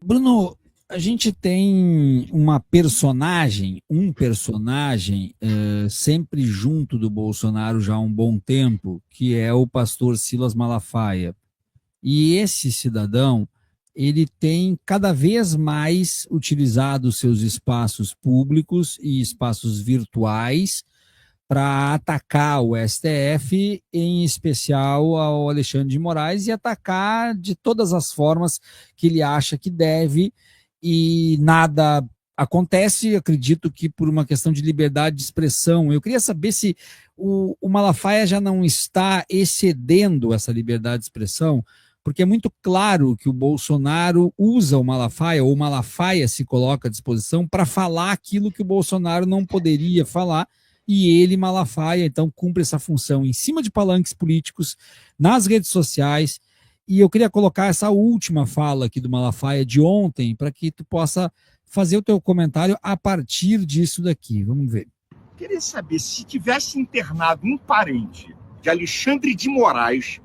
Bruno, a gente tem um personagem sempre junto do Bolsonaro já há um bom tempo, que é o pastor Silas Malafaia. E esse cidadão, ele tem cada vez mais utilizado seus espaços públicos e espaços virtuais para atacar o STF, em especial ao Alexandre de Moraes, e atacar de todas as formas que ele acha que deve, e nada acontece, acredito que por uma questão de liberdade de expressão. Eu queria saber se o Malafaia já não está excedendo essa liberdade de expressão, porque é muito claro que o Bolsonaro usa o Malafaia, ou o Malafaia se coloca à disposição para falar aquilo que o Bolsonaro não poderia falar, e ele, Malafaia, então cumpre essa função em cima de palanques políticos, nas redes sociais. E eu queria colocar essa última fala aqui do Malafaia de ontem, para que tu possa fazer o teu comentário a partir disso daqui. Vamos ver. Queria saber, se tivesse internado um parente de Alexandre de Moraes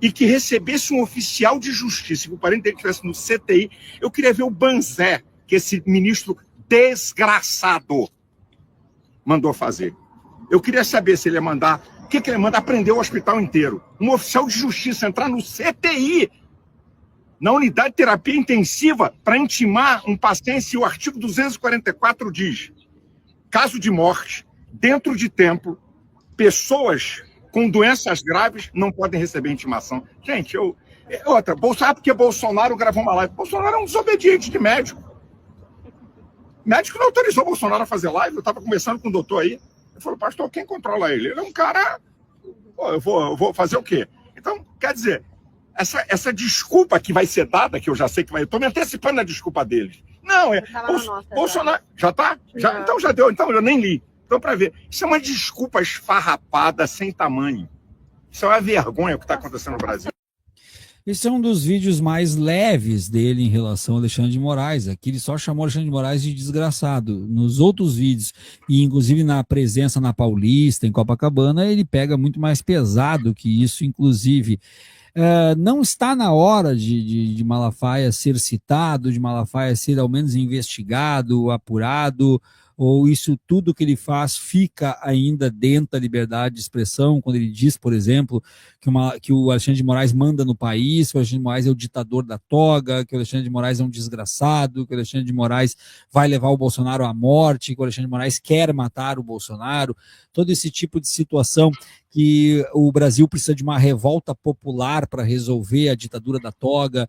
e que recebesse um oficial de justiça, que o parente dele estivesse no CTI, eu queria ver o banzé que esse ministro desgraçado mandou fazer. Eu queria saber se ele ia mandar... O que ele ia mandar? Prender o hospital inteiro. Um oficial de justiça entrar no CTI, na unidade de terapia intensiva, para intimar um paciente, e o artigo 244 diz: caso de morte, dentro de tempo, pessoas com doenças graves não podem receber intimação. Gente, outra, porque Bolsonaro gravou uma live. Bolsonaro é um desobediente de médico. O médico não autorizou o Bolsonaro a fazer live. Eu estava conversando com o doutor aí. Ele falou: pastor, quem controla ele? Ele é um cara... Pô, eu vou fazer o quê? Então, quer dizer, essa desculpa que vai ser dada, que eu já sei que vai... Eu estou me antecipando na desculpa deles. Não, Bolsonaro... Já está? Então já deu. Então eu nem li. Então, para ver, isso é uma desculpa esfarrapada sem tamanho. Isso é uma vergonha o que está acontecendo no Brasil. Esse é um dos vídeos mais leves dele em relação ao Alexandre de Moraes. Aqui ele só chamou Alexandre de Moraes de desgraçado. Nos outros vídeos, e inclusive na presença na Paulista, em Copacabana, ele pega muito mais pesado que isso, inclusive. Não está na hora de Malafaia ser citado, de Malafaia ser ao menos investigado, apurado, ou isso tudo que ele faz fica ainda dentro da liberdade de expressão, quando ele diz, por exemplo, que o Alexandre de Moraes manda no país, que o Alexandre de Moraes é o ditador da toga, que o Alexandre de Moraes é um desgraçado, que o Alexandre de Moraes vai levar o Bolsonaro à morte, que o Alexandre de Moraes quer matar o Bolsonaro, todo esse tipo de situação, que o Brasil precisa de uma revolta popular para resolver a ditadura da toga.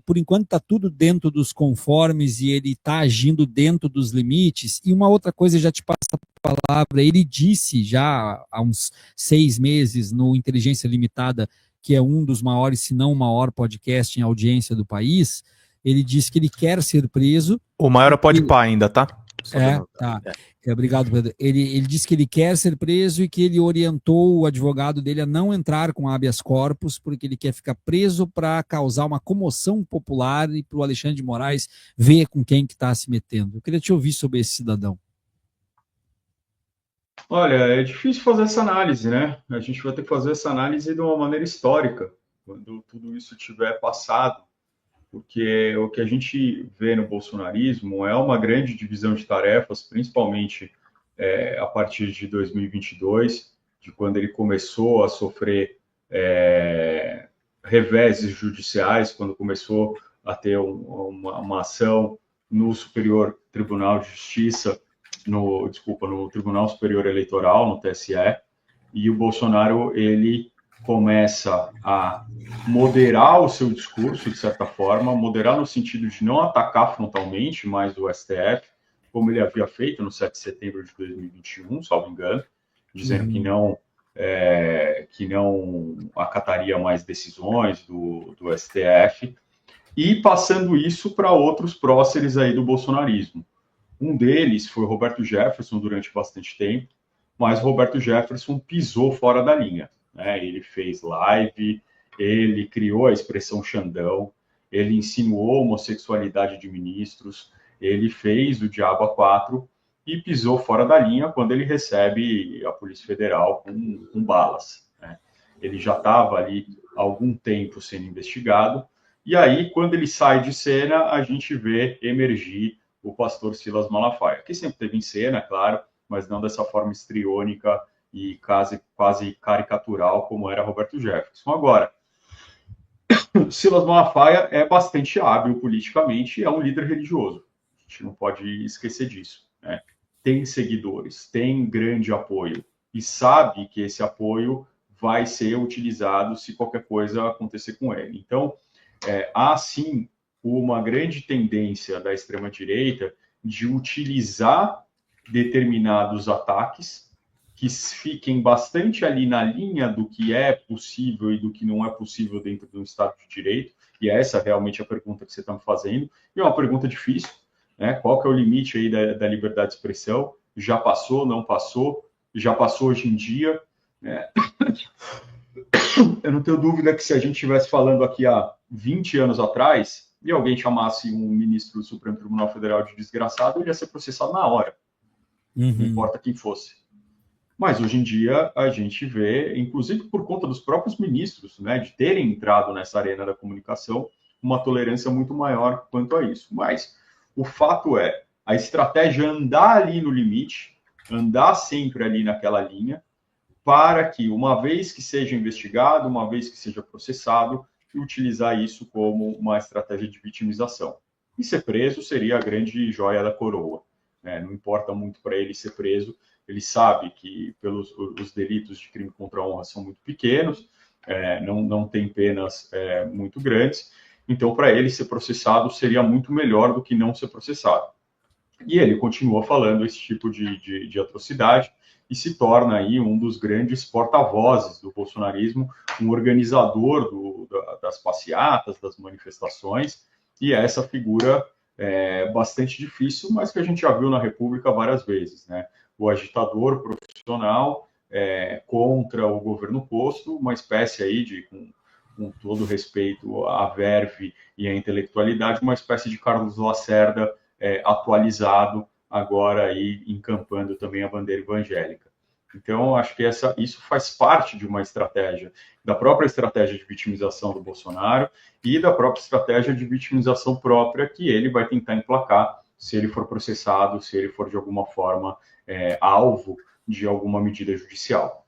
Por enquanto está tudo dentro dos conformes e ele está agindo dentro dos limites. E uma outra coisa, já te passo a palavra, ele disse já há uns 6 meses no Inteligência Limitada, que é um dos maiores, se não o maior podcast em audiência do país, ele disse que ele quer ser preso. O maior é o Podpah ainda, tá? Tá. Obrigado, Pedro. Ele disse que ele quer ser preso e que ele orientou o advogado dele a não entrar com habeas corpus, porque ele quer ficar preso para causar uma comoção popular e para o Alexandre de Moraes ver com quem que está se metendo. Eu queria te ouvir sobre esse cidadão. Olha, é difícil fazer essa análise, né? A gente vai ter que fazer essa análise de uma maneira histórica, quando tudo isso tiver passado. Porque o que a gente vê no bolsonarismo é uma grande divisão de tarefas, principalmente a partir de 2022, de quando ele começou a sofrer reveses judiciais, quando começou a ter uma ação no Superior Tribunal de Justiça, no Tribunal Superior Eleitoral, no TSE, e o Bolsonaro, ele começa a moderar o seu discurso, de certa forma, moderar no sentido de não atacar frontalmente mais o STF, como ele havia feito no 7 de setembro de 2021, salvo engano, dizendo que não acataria mais decisões do STF, e passando isso para outros próceres aí do bolsonarismo. Um deles foi o Roberto Jefferson durante bastante tempo, mas o Roberto Jefferson pisou fora da linha. Ele fez live, ele criou a expressão Xandão, ele insinuou a homossexualidade de ministros, ele fez o Diabo a 4 e pisou fora da linha quando ele recebe a Polícia Federal com balas. Ele já estava ali há algum tempo sendo investigado E aí, quando ele sai de cena, a gente vê emergir o pastor Silas Malafaia, que sempre teve em cena, claro, mas não dessa forma histriônica e quase caricatural como era Roberto Jefferson. Agora, Silas Malafaia é bastante hábil politicamente e é um líder religioso. A gente não pode esquecer disso, né? Tem seguidores, tem grande apoio e sabe que esse apoio vai ser utilizado se qualquer coisa acontecer com ele. Então, há sim uma grande tendência da extrema-direita de utilizar determinados ataques que fiquem bastante ali na linha do que é possível e do que não é possível dentro de um Estado de Direito, e essa realmente é a pergunta que você está me fazendo, e é uma pergunta difícil, né? Qual que é o limite aí da liberdade de expressão? Já passou, não passou? Já passou hoje em dia? Né? Eu não tenho dúvida que se a gente estivesse falando aqui há 20 anos atrás, e alguém chamasse um ministro do Supremo Tribunal Federal de desgraçado, ele ia ser processado na hora, não importa quem fosse. Mas hoje em dia a gente vê, inclusive por conta dos próprios ministros, né, de terem entrado nessa arena da comunicação, uma tolerância muito maior quanto a isso. Mas o fato é, a estratégia é andar ali no limite, andar sempre ali naquela linha, para que, uma vez que seja investigado, uma vez que seja processado, utilizar isso como uma estratégia de vitimização. E ser preso seria a grande joia da coroa, né? Não importa muito para ele ser preso, ele sabe que os delitos de crime contra a honra são muito pequenos, não tem penas muito grandes, então para ele ser processado seria muito melhor do que não ser processado. E ele continua falando esse tipo de atrocidade e se torna aí um dos grandes porta-vozes do bolsonarismo, um organizador das passeatas, das manifestações, e é essa figura bastante difícil, mas que a gente já viu na República várias vezes, né? O agitador profissional contra o governo posto, uma espécie aí de, com todo respeito à verve e à intelectualidade, uma espécie de Carlos Lacerda atualizado, agora aí encampando também a bandeira evangélica. Então, acho que isso faz parte de uma estratégia, da própria estratégia de vitimização do Bolsonaro e da própria estratégia de vitimização própria que ele vai tentar emplacar se ele for processado, se ele for de alguma forma alvo de alguma medida judicial.